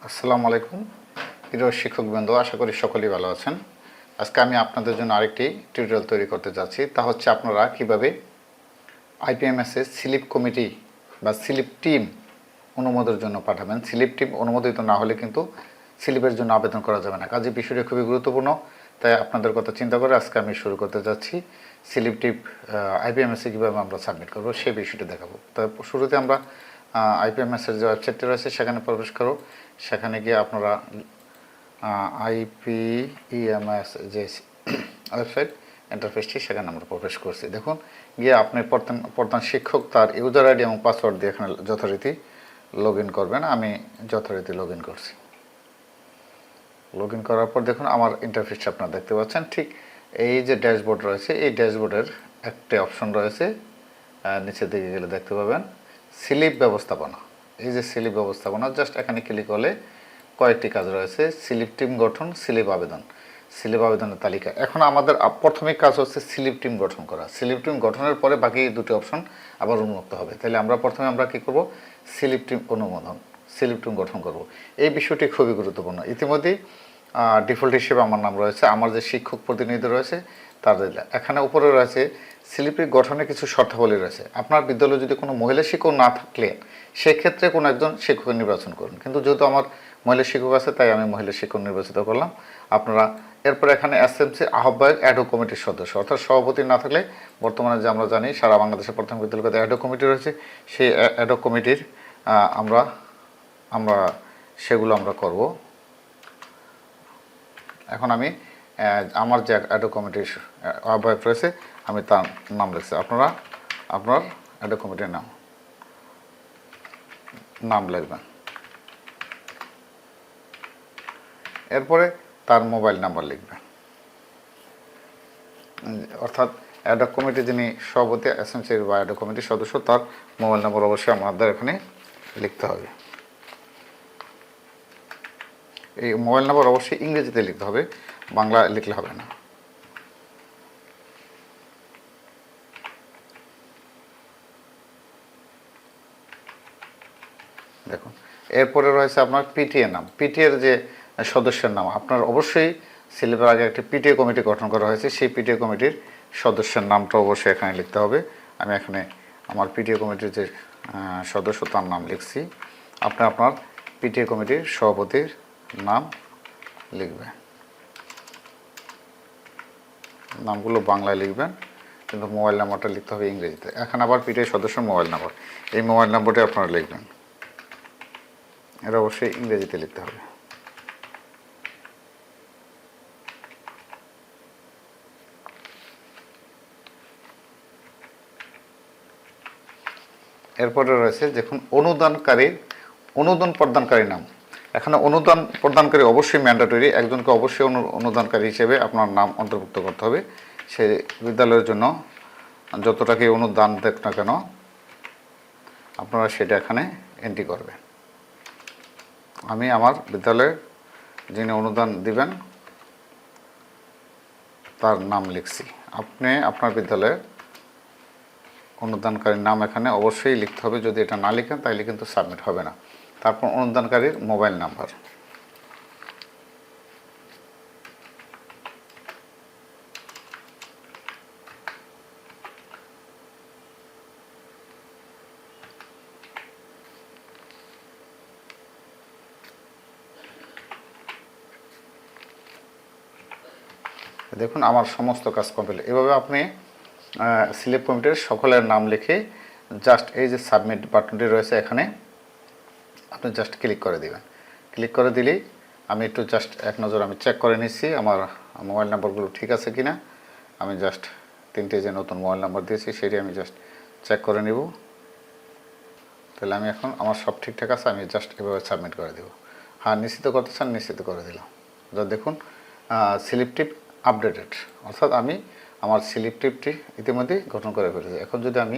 আসসালামু আলাইকুম প্রিয় শিক্ষকবৃন্দ, আশা করি সকলেই ভালো আছেন। আজকে আমি আপনাদের জন্য আরেকটি টিউটোরিয়াল তৈরি করতে যাচ্ছি। তা হচ্ছে আপনারা কিভাবে IPMS এর স্লিপ কমিটি বা স্লিপ টিম অনুমোদনের জন্য পাঠাবেন। স্লিপ টিম অনুমোদিত না হলে কিন্তু স্লিপের জন্য আবেদন করা যাবে না। কাজে বিষয়টি খুবই গুরুত্বপূর্ণ, তাই আপনাদের কথা চিন্তা করে আজকে আমি শুরু করতে যাচ্ছি। স্লিপ টিম IPMS এ কীভাবে আমরা সাবমিট করবো সেই বিষয়টি দেখাবো। তো শুরুতে আমরা IPMS এর যে ওয়েবসাইটটি রয়েছে সেখানে প্রবেশ করো। সেখানে গিয়ে আপনারা IPEMS যে ওয়েবসাইট ইন্টারফেসটি সেখানে আমরা প্রবেশ করছি। দেখুন, গিয়ে আপনি প্রধান শিক্ষক তার ইউজার আইডি এবং পাসওয়ার্ড দিয়ে এখানে যথারীতি লগ ইন করবেন। আমি যথারীতি লগ ইন করছি। লগ ইন করার পর দেখুন আমার ইন্টারফেসটা আপনারা দেখতে পাচ্ছেন। ঠিক এই যে ড্যাশবোর্ড রয়েছে, এই ড্যাশবোর্ডের একটা অপশন রয়েছে, নিচের দিকে গেলে দেখতে পাবেন স্লিপ ব্যবস্থাপনা। এই যে স্লিপ ব্যবস্থাপনা, জাস্ট এখানে ক্লিক করলে কয়েকটি কাজ রয়েছে: স্লিপ টিম গঠন, স্লিপ আবেদন, স্লিপ আবেদনের তালিকা। এখন আমাদের প্রাথমিক কাজ হচ্ছে স্লিপ টিম গঠন করা। স্লিপ টিম গঠনের পরে বাকি দুটি অপশন আবার উন্মুক্ত হবে। তাহলে আমরা প্রথমে কী করব? স্লিপ টিম অনুমোদন, স্লিপ টিম গঠন করব। এই বিষয়টি খুবই গুরুত্বপূর্ণ। ইতিমধ্যেই ডিফল্ট হিসেবে আমার নাম রয়েছে, আমার যে শিক্ষক প্রতিনিধি রয়েছে তাদের। এখানে উপরে রয়েছে স্লিপ গঠনে কিছু শর্তাবলী রয়েছে। আপনার বিদ্যালয়ে যদি কোনো মহিলা শিক্ষক না থাকলে সেক্ষেত্রে কোনো একজন শিক্ষক নির্বাচন করুন, কিন্তু যেহেতু আমার মহিলা শিক্ষক আছে তাই আমি মহিলা শিক্ষক নির্বাচিত করলাম। আপনারা এরপরে এখানে SMC আহ্বায়ক অ্যাডহক কমিটির সদস্য, অর্থাৎ সভাপতি না থাকলে বর্তমানে যে আমরা জানি সারা বাংলাদেশের প্রাথমিক বিদ্যালয়তে অ্যাডহক কমিটি রয়েছে, সেই অ্যাডহক কমিটির আমরা সেগুলো আমরা করব। এখন আমি আমার যে অ্যাডহক কমিটির আহ্বায়ক রয়েছে আমি তার নাম লিখছি। আপনার অ্যাডহক কমিটির নাম লিখবেন। এরপরে তার মোবাইল নাম্বার লিখবেন, অর্থাৎ অ্যাডহক কমিটি যিনি সভাপতি SMC বা অ্যাডহক কমিটির সদস্য তার মোবাইল নাম্বার অবশ্যই আমাদের এখানে লিখতে হবে। এই মোবাইল নাম্বার অবশ্যই ইংরেজিতে লিখতে হবে, বাংলা লিখলে হবে না। দেখুন, এরপরে রয়েছে আপনার PTA নাম, PTA যে সদস্যের নাম। আপনার অবশ্যই সিলেবের আগে একটি PTA কমিটি গঠন করা হয়েছে, সেই PTA কমিটির সদস্যের নামটা অবশ্যই এখানে লিখতে হবে। আমি এখানে আমার PTA কমিটির যে সদস্য তার নাম লিখছি। আপনার PTA কমিটির সভাপতির নাম লিখবেন। নামগুলো বাংলায় লিখবেন, কিন্তু মোবাইল নাম্বারটা লিখতে হবে ইংরেজিতে। এখানে আবার PTA সদস্যের মোবাইল নাম্বার, এই মোবাইল নাম্বারটি আপনারা লিখবেন। এটা অবশ্যই ইংরেজিতে লিখতে হবে। এরপরে রয়েছে দেখুন অনুদান প্রদানকারী নাম। এখানে অনুদান প্রদানকারী অবশ্যই ম্যান্ডেটরি, একজনকে অবশ্যই অনুদানকারী হিসেবে আপনার নাম অন্তর্ভুক্ত করতে হবে। সে বিদ্যালয়ের জন্য যত টাকাই অনুদান দেখ না কেন আপনারা সেটা এখানে এন্ট্রি করবেন। আমি আমার বিদ্যালয়ে যিনি অনুদান দিবেন তার নাম লিখছি। আপনি আপনার বিদ্যালয়ের অনুদানকারীর নাম এখানে অবশ্যই লিখতে হবে। যদি এটা না লিখেন তাহলে কিন্তু সাবমিট হবে না। তারপর অনুদানকারীর মোবাইল নাম্বার। দেখুন আমার সমস্ত কাজ কমপ্লিট। এভাবে আপনি স্লিপ কমিটির সকলের নাম লিখে জাস্ট এই যে সাবমিট বাটনটি রয়েছে এখানে আপনি জাস্ট ক্লিক করে দিবেন। ক্লিক করে দিলেই আমি একটু জাস্ট এক নজর আমি চেক করে নিচ্ছি আমার মোবাইল নাম্বারগুলো ঠিক আছে কি না। আমি জাস্ট 3টে যে নতুন মোবাইল নাম্বার দিয়েছি সেটি আমি জাস্ট চেক করে নেব। তাহলে আমি এখন আমার সব ঠিকঠাক আছে, আমি জাস্ট এভাবে সাবমিট করে দেব। হ্যাঁ, নিশ্চিত করতে চান, নিশ্চিত করে দিলাম। যা দেখুন স্লিপ টিপ আপডেটেড, অর্থাৎ আমি আমার স্লিপ টিপটি ইতিমধ্যেই গঠন করে ফেলেছি। এখন যদি আমি